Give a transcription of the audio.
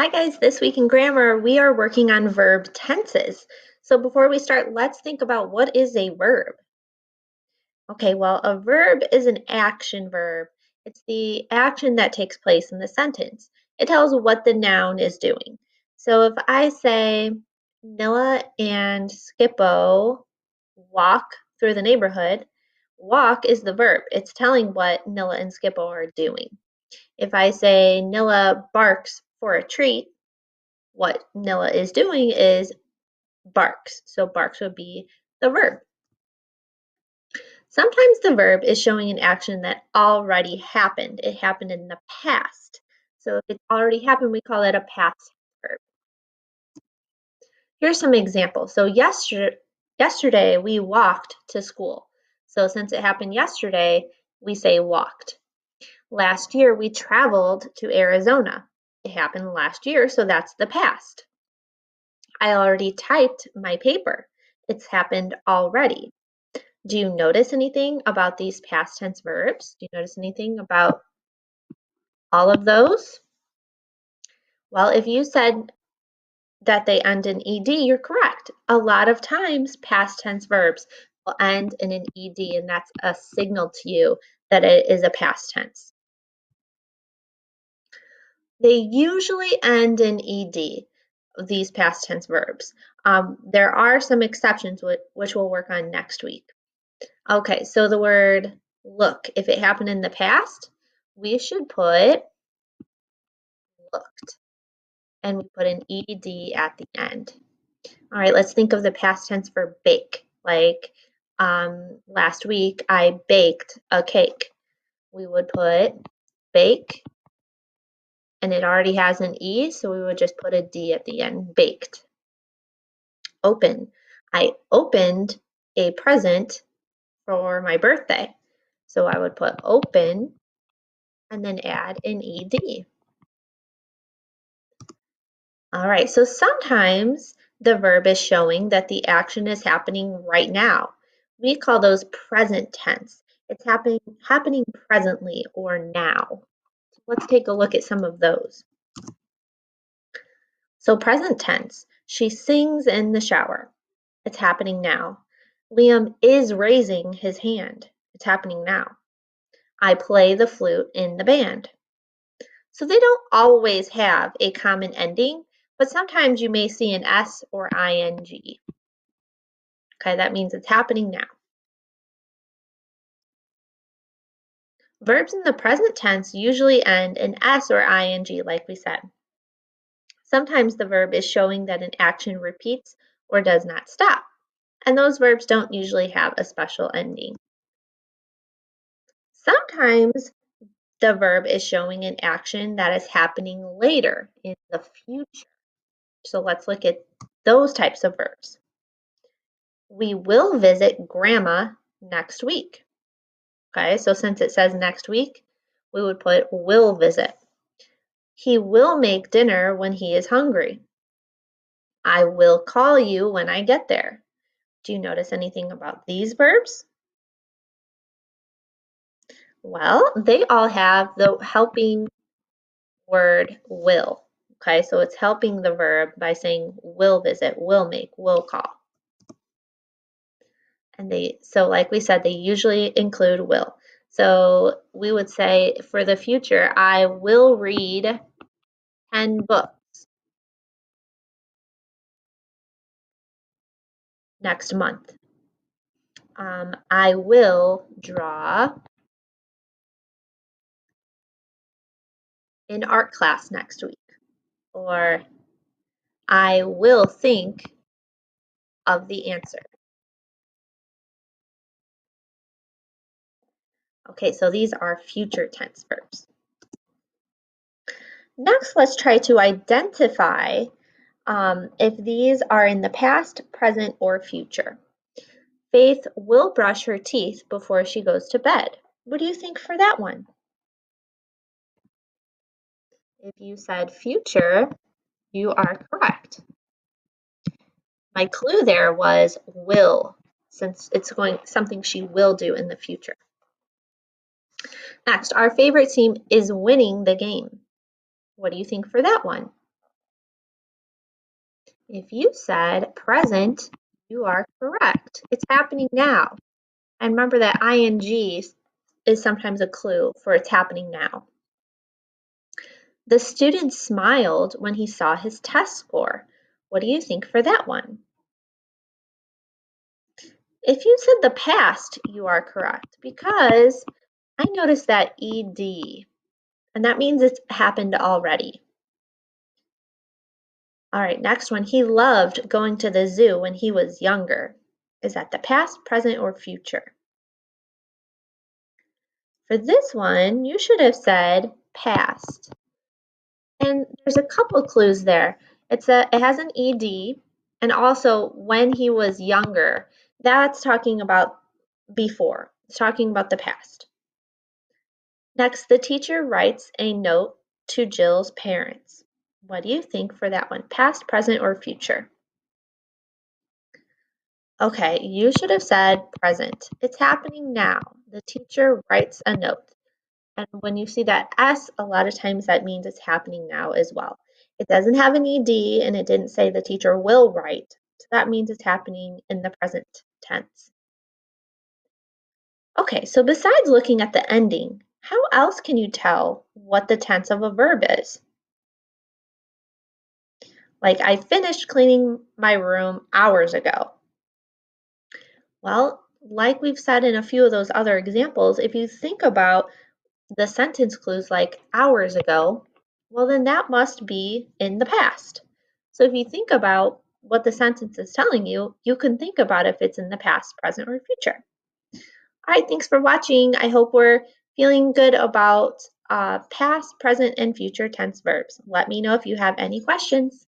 Hi guys, this week in grammar we are working on verb tenses. So before we start, let's think about what is a verb. Okay, well, a verb is an action verb. It's the action that takes place in the sentence. It tells what the noun is doing. So if I say Nilla and Skippo walk through the neighborhood, walk is the verb. It's telling what Nilla and Skippo are doing. If I say Nilla barks for a treat, what Nilla is doing is barks. So barks would be the verb. Sometimes the verb is showing an action that already happened. It happened in the past. So if it's already happened, we call it a past verb. Here's some examples. So yesterday we walked to school. So since it happened yesterday, we say walked. Last year we traveled to Arizona. It happened last year, so that's the past. I already typed my paper. It's happened already. Do you notice anything about these past tense verbs? Do you notice anything about all of those? Well, if you said that they end in ed, you're correct. A lot of times past tense verbs will end in an ed, and that's a signal to you that it is a past tense. They usually end in ed, these past tense verbs. There are some exceptions which we'll work on next week. Okay, so the word look, if it happened in the past, we should put looked, and we put an ed at the end. All right, let's think of the past tense for bake. Like last week, I baked a cake. We would put bake, and it already has an e, so we would just put a d at the end, baked. Open. I opened a present for my birthday. So I would put open and then add an ed. All right, so sometimes the verb is showing that the action is happening right now. We call those present tense. It's happening presently or now. So let's take a look at some of those. So present tense, she sings in the shower. It's happening now. Liam is raising his hand. It's happening now. I play the flute in the band. So they don't always have a common ending, but sometimes you may see an S or ing. Okay, that means it's happening now. Verbs in the present tense usually end in S or ing, like we said. Sometimes the verb is showing that an action repeats or does not stop, and those verbs don't usually have a special ending. Sometimes the verb is showing an action that is happening later in the future. So let's look at those types of verbs. We will visit grandma next week. Okay, so since it says next week, we would put will visit. He will make dinner when he is hungry. I will call you when I get there. Do you notice anything about these verbs? Well, they all have the helping word will. Okay, so it's helping the verb by saying will visit, will make, will call. And so like we said, they usually include will. So we would say for the future, I will read 10 books next month. I will draw in art class next week. Or I will think of the answer. Okay, so these are future tense verbs. Next, let's try to identify if these are in the past, present, or future. Faith will brush her teeth before she goes to bed. What do you think for that one? If you said future, you are correct. My clue there was will, since it's going something she will do in the future. Next, our favorite team is winning the game. What do you think for that one? If you said present, you are correct. It's happening now. And remember that ing is sometimes a clue for it's happening now. The student smiled when he saw his test score. What do you think for that one? If you said the past, you are correct because I noticed that ed, and that means it's happened already. All right, next one. He loved going to the zoo when he was younger. Is that the past, present, or future? For this one, you should have said past. And there's a couple clues there. It has an ed, and also when he was younger. That's talking about before. It's talking about the past. Next, the teacher writes a note to Jill's parents. What do you think for that one? Past, present, or future? Okay, you should have said present. It's happening now. The teacher writes a note. And when you see that S, a lot of times that means it's happening now as well. It doesn't have an ED and it didn't say the teacher will write. So that means it's happening in the present tense. Okay, so besides looking at the ending, how else can you tell what the tense of a verb is? Like, I finished cleaning my room hours ago. Well, like we've said in a few of those other examples, if you think about the sentence clues like hours ago, well, then that must be in the past. So if you think about what the sentence is telling you, you can think about if it's in the past, present, or future. All right, thanks for watching. I hope we're feeling good about past, present, and future tense verbs. Let me know if you have any questions.